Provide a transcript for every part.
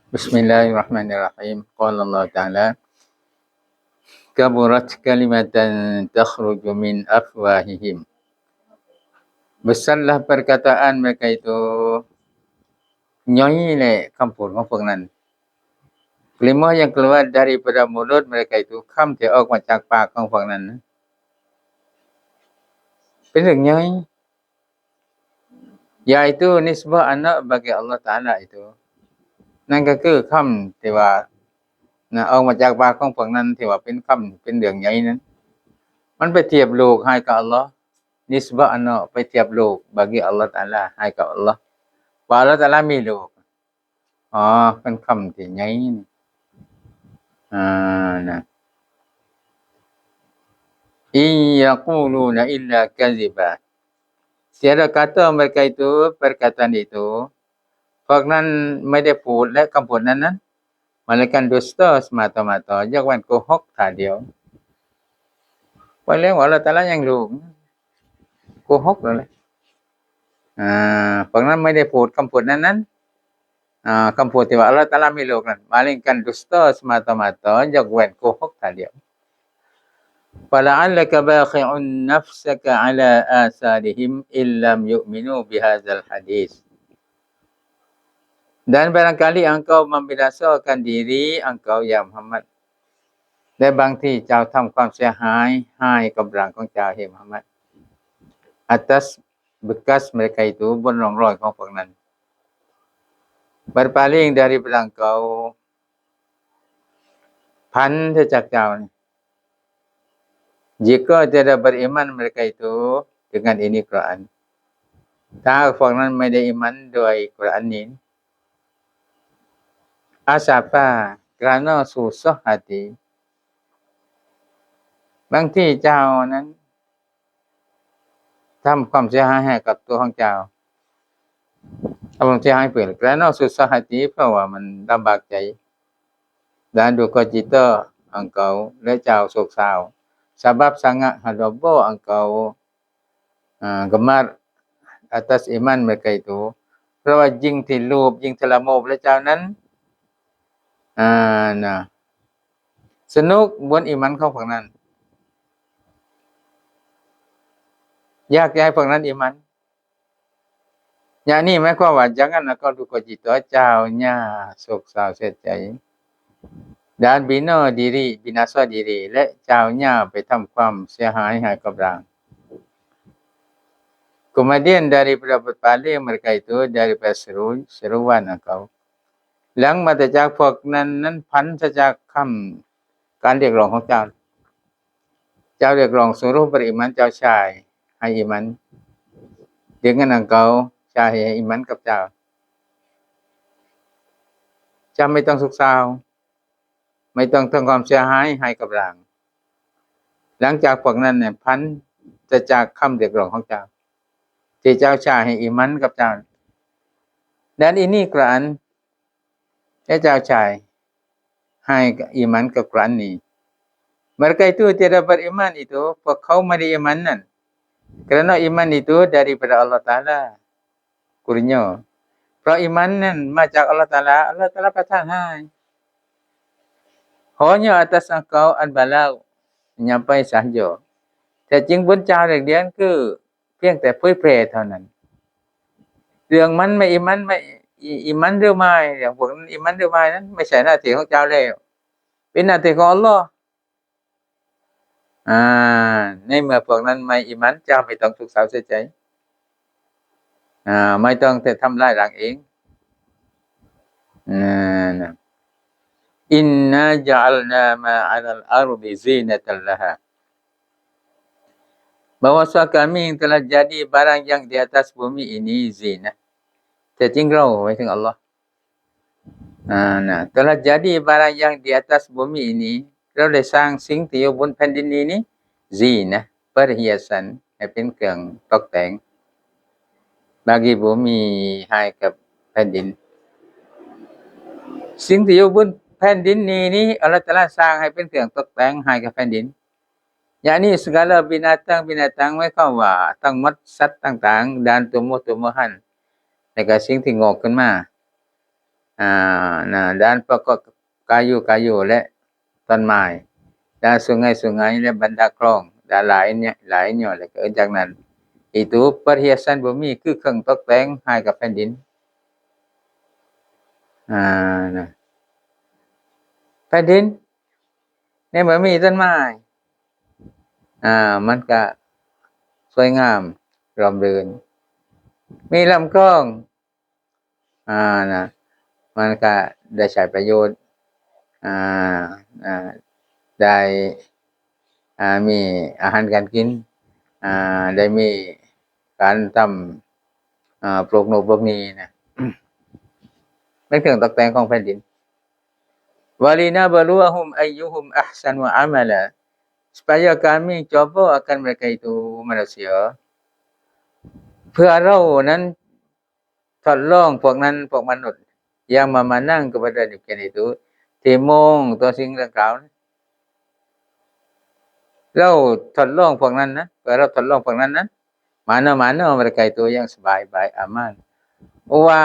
بسم الله الرحمن الرحيم قال الله تعالى كبرت كلمة تخرج من أفواههم Besarlah perkataan mereka itu nyoi kampurของพวกนั้นKelima yang keluar daripada mulut mereka itu คำที่ออกมาจากปากของพวกนั้นเป็นเรื่องใหญ่ yaitu nisbah anak bagi Allah Taala itu นั่นก็คือคำที่ว่าออกมาจากปากของพวกนั้นที่ว่าเป็นคำเป็นเรื่องใหญ่นั้นมันไปเทียบโลกให้กับอัลเลาะห์นิสบะห์เนาะไปเทียบโลก bagi Allah Taala ให้กับอัลเลาะห์ว่า Allah Taala มีโลกเป็นคำที่ใหญ่นะyaquluna illa kadziba Tiada kata mereka itu perkataan itu พวกนั้นไม่ได้พูดและคำพูดนั้นmelainkan dusta semata-mata ยกเว้นโกหกท่าเดียวว่าแล้วว่า Allah Taala ยังรู้โกหกเลยพวกนั้นไม่ได้พูดคำพูดนั้นคำพูดที่ว่า Allah Taala มีโลกนั้น melainkan dusta semata-mata ยกเว้นโกหกท่าเดียว فلعلك باخع نفسك على آثارهم إن لم يؤمنوا بهذا الحديث Dan barangkali engkau membinasakan diri engkau ya Muhammad และบางที่เจ้าทำความเสียหายให้กับร่างของเจ้าเฮ้ Muhammad atas bekas mereka itu บนร่องรอยของพวกนั้น berpaling dari engkau พันจากเจ้า jika tidak beriman mereka itu dengan ini Quran ถ้าพวกนั้นไม่ได้iman ด้วย Quran นี้ asafa kerana susah hati บางที่เจ้านั้นทำความเสียหายให้กับตัวของเจ้าทำความเสียหายเพื่อน kerana susah hati เพราะว่ามันลำบากใจ dan duka cita engkau และเจ้าโศกเศร้า sebab sangat hadaba engkau gemar atas iman mereka itu เพราะว่ายิ่งที่รูปยิ่งทละโมบและเจ้านั้นสนุกบนอิมันของพวกนั้นอยากให้พวกนั้นอิมันอย่างนี้หมายความว่า jangan engkau duka cita เจ้าอย่าโศกเศร้าเสียใจ dan bina diri binasa diri และเจ้าอย่าไปทำความเสียหายให้กับร่าง kemudian daripada berpaling mereka itu daripada seruan engkau หลังมาแต่จากพวกนั้นพันจากคำการเรียกร้องของเจ้า เจ้าเรียกร้องสุรุบริมันเจ้าชายให้อิมัน dengan engkau ชายให้อิมันกับเจ้า เจ้าไม่ต้องสุขเศร้าไม่ต้องทำความเสียหายให้กับร่าง หลังจากพวกนั้นพันจากคำเรียกร้องของเจ้า ที่เจ้าชายให้อิมันกับเจ้า dan ini Quran และเจ้าชายให้iman กับ Quran นี้ mereka itu tidak beriman itu พวกเขาไม่ได้iman นั้น kerana iman itu daripada Allah Taala kurnia เพราะiman นั้นมาจาก Allah Taala Allah Taala ประทานให้ hanya atas engkau al-balagh นำไปsahaja แต่จริงบนเจ้าเรียนคือเพียงแต่เผยแพร่เท่านั้น เรื่องมันไม่iman หรือไม่อย่างพวกนั้นiman หรือไม่นั้นไม่ใช่หน้าที่ของเจ้าแล้วเป็นหน้าที่ของอัลเลาะห์ในเมื่อพวกนั้นไม่iman เจ้าไม่ต้องทุกข์เศร้าเสียใจไม่ต้องแต่ทำลายร่างเองอินนาจะอัลนามาอัลอาร์ฎิซีนะตัลลาฮา bahwa kami yang telah jadi barang yang di atas bumi ini zinah แต่จริงเราหมายถึงอัลเลาะห์telah jadi barang yang di atas bumi ini เราได้สร้างสิ่งที่อยู่บนแผ่นดินนี้zinah perhiasan ให้เป็นเครื่องตกแต่ง bagi bumi ให้กับแผ่นดิน สิ่งที่อยู่บนแผ่นดินนี้อัลเลาะห์ตะอาลาสร้างให้เป็นเครื่องตกแต่งให้กับแผ่นดิน yakni segala binatang-binatang หมายความว่าทั้งหมดสัตว์ต่างๆ dan tumbuh-tumbuhan และก็สิ่งที่งอกขึ้นมา ด้านประกอบkayuและต้นไม้ด้านsungai-sungai และบรรดาคลองด้านlainnya แล้วก็จากนั้น itu perhiasan bumi คือเครื่องตกแต่งให้กับแผ่นดินนะแผ่นดินในเมื่อมีต้นไม้มันก็สวยงามร่มรื่นมีลำคลองนะมันก็ได้ใช้ประโยชน์ได้มีอาหารการกินได้มีการทำปลูกนกปลูกนีนะเป็นเครื่องตกแต่งของแผ่นดินwalinabluwahum ayyuhum ahsanu amala supaya kami coba akan mereka itu manusia เพื่อเรานั้นทดลองพวกนั้นพวกมนุษย์ yang memandang kepada demikian itu timungตัวสิ่งดังกล่าวเราทดลองพวกนั้นนะเพื่อเราทดลองพวกนั้นนะ mana-mana mereka itu yang sebaik-baik amal ว่า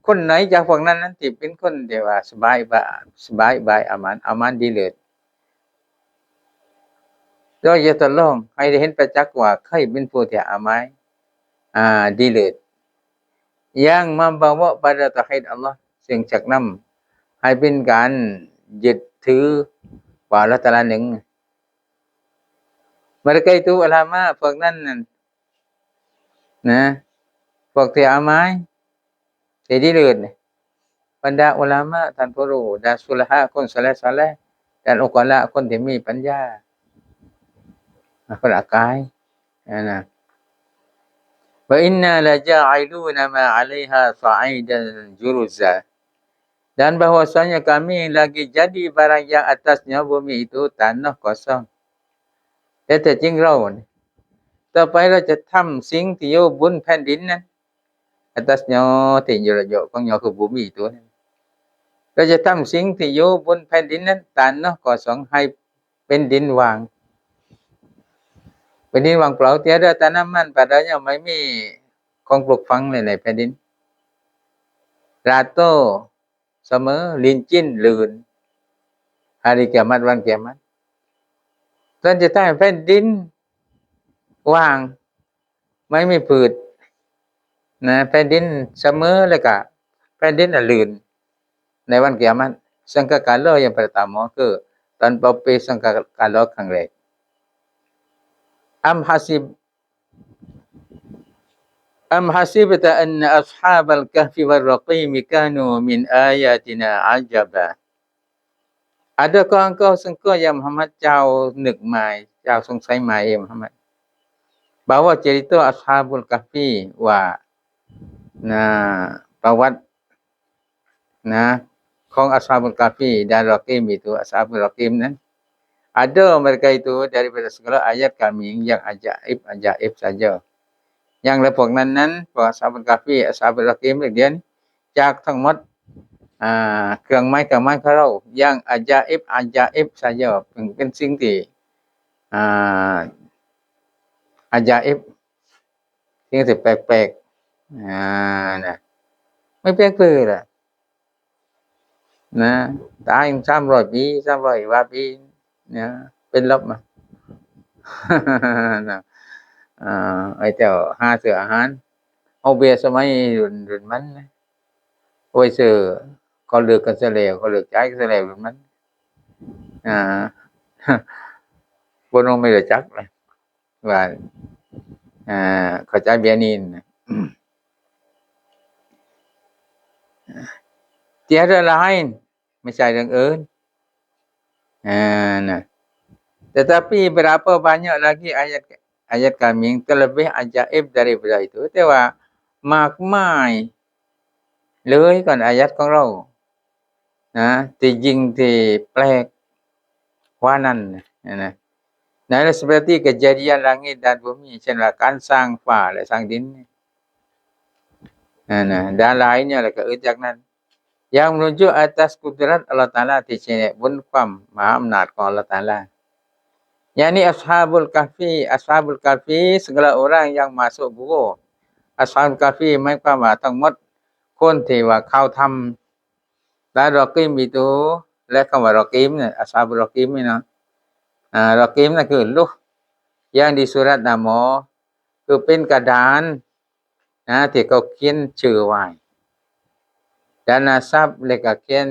คนไหนจากพวกนั้นนั้นที่เป็นคนที่ว่าสบายอามันดีเลิศเราจะทดลองให้ได้เห็นประจักษ์ว่าใครเป็นผู้ที่อามัยดีเลิศ yang membawa pada tauhid Allah ซึ่งจักนำให้เป็นการยึดถือว่าอัลเลาะห์ตะอาลาหนึ่ง mereka itu ulama พวกนั้นนะพวกที่อามัยที่ดีเลิศบรรดาอุลามะท่านผู้รู้ด้านสุลหะคนซอเลห์ด้านอุกะละคนที่มีปัญญาคนอากายนะwa inna la ja'iluna ma 'alaiha sa'idan juruza dan bahwasanya kami lagi jadi barang yang atasnya bumi itu tanah kosong แต่จริงเราต่อไปเราจะทำสิ่งที่อยู่บนแผ่นดินนั้น atasnya ที่อยู่ระยะของคือบumi ituเราจะทำสิ่งที่อยู่บนแผ่นดินนั้นtanah kosong ให้เป็นดินว่างเป็นดินว่างเปล่า tiada tanaman padanya ไม่มีของปลูกฝังเลยในแผ่นดิน rato เสมอลินจิ้นลื่น hari kiamat วันกิยามะฮ์ท่านจะทำให้แผ่นดินว่างไม่มีพืชนะแผ่นดินเสมอแล้วก็แผ่นดินลื่นในวันกิยามะฮ์ sangkakala yang pertama ke tanpa sangkakala ครั้งแรก am hasibta anna ashabal kahfi war raqim kanu min ayatina ajaba adakah engkau sangka ya Muhammad เจ้านึกหมายเจ้าสงสัยหมายMuhammad bahwa cerita ashabul kahfi ว่าประวัติของ ashabul kahfi dan raqim itu ashabul raqim นั้น ada mereka itu daripada segala ayat kami yang ajaib saja อย่างและพวกนั้นพวก ashabul kahfi ashabul raqim เรียนจากทั้งหมดเครื่องไม้ของเราอย่างajaib saja เป็นสิ่งที่ajaib สิ่งที่แปลกๆนะไม่แปลกเลยล่ะนะตาย300ปี300กว่าปีนะเป็นลบมาไอ้เจ้าหาซื้ออาหารเอาเบียร์สมัยรุ่นมันโอ้ยซื้อเขาเลิกกันซะแล้วเขาเลิกจ่ายกันซะแล้วรุ่นมันบ่น้องไม่รู้จักเลยว่าเขาจ่ายเบียร์นี่tiada lain ไม่ใช่เรื่องอื่นnah tetapi berapa banyak lagi ayat kami yang terlebih ajaib daripada itu แต่ว่ามากมายเลยก่อนอายะของเรานะที่ยิ่งที่แปลกกว่านั้นนะนั่นแหละ seperti kejadian langit dan bumi เช่นว่าการสร้างฟ้าและสร้างดินนะdan lainnya แล้วก็อื่นจากนั้นyang menunjuk atas kudrat Allah Taala ที่ชี้บนความมหาอำนาจของ Allah Taala yakni ashabul kahfi segala orang yang masuk gua ashabul kahfi หมายความว่าทั้งหมดคนที่ว่าเขาท Raqim itu และคำว่า Raqim เนี่ย Ashabul Raqim นี่เนาะRaqim นั่นคือลูกอย่างที่สุรัตนะหมอคือเป็นกระดานที่เขาเขียนชื่อไว้ด้านนาซับแล้วก็เขียน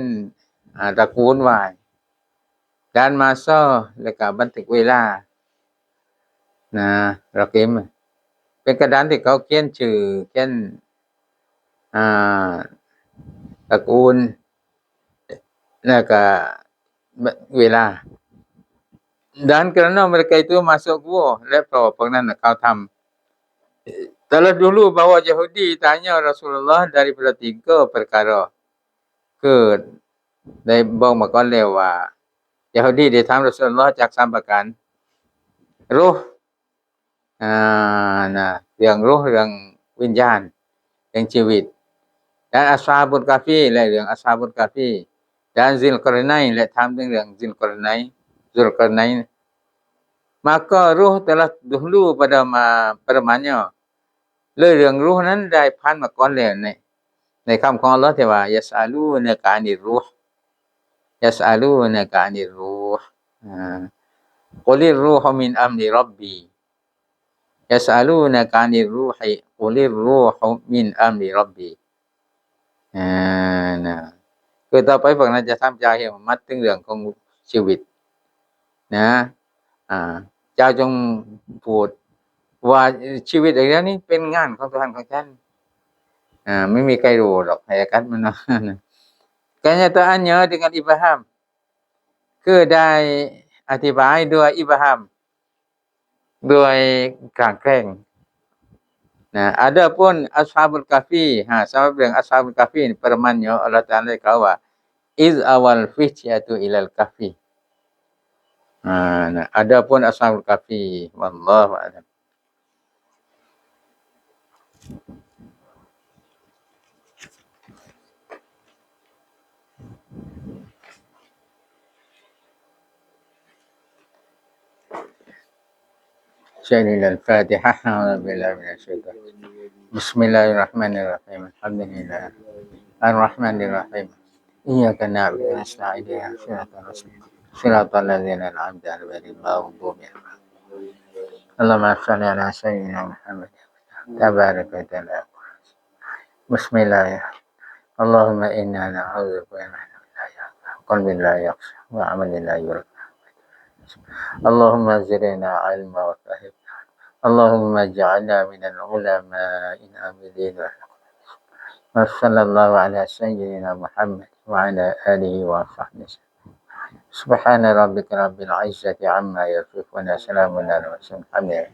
ตระกูลไว้ด้านมาซอแล้วก็บันทึกเวลาRaqim เป็นกระดานที่เขาเขียนชื่อเขียนตระกูลแล้วก็เวลาdan kerana mereka itu masuk gua laptop pengenan kau tham Kalau dulu bahawa Yahudi tanya Rasulullah daripada 3 perkara คือได้บอกมาก่อนแล้วว่า Yahudi ได้ถาม Rasulullah จาก3ประการรูห์เรื่องรูห์เรื่องวิญญาณเรื่องชีวิตdan Ashabul Kahfi และเรื่อง Ashabul Kahfi dan Zulkarnain และถามถึงเรื่อง Zulkarnain maka ruh telah dahulu padanya เรื่องรูห์นั้นได้ผ่านมาก่อนแล้วในคำของอัลเลาะห์ที่ว่า Yas'alunaka 'anir ruh Yas'alunaka 'anir ruh Qulir ruhu min amri rabbi Yas'alunaka 'anir ruhi Qulir ruhu min amri rabbi คือต่อไปพวกนั้นจะถามเจ้าให้มัดถึงเรื่องของชีวิตเจ้าจงพูดว่าชีวิตอย่างนี้เป็นงานของTuhanของฉันไม่มีใครรู้หรอกhakikatมันนะ Kenyataannya dengan ibham คือได้อธิบายด้วยibham ด้วยการแกล้งadapun Ashabul Kahfi sambab dengan Ashabul Kahfi permanyo Allah Taala kau wa iz awal fityatu ilal kahfi adapun Ashabul Kahfi wallahu a'lam Al-Fatihah Bismillahirrahmanirrahim Alhamdulillah Ar-Rahmanirrahim Iyyaka na'budu wa nasta'in Shiratal ladzina an'amta 'alaihim Allahumma shalli 'ala sayyidina Muhammad tabarak wa ta'ala Bismillahirrahmanirrahim Allahumma inna na'udzubika min qalbin la yakhsha wa 'amalin la yurja Allahumma zidna 'ilman wa fahma Allahumma ij'alna minal ulama'il 'amilin wa sallallahu 'ala sayyidina Muhammad wa 'ala alihi wa sahbihi Subhana rabbika rabbil 'izzati 'amma yasifun wa salamun 'alal mursalin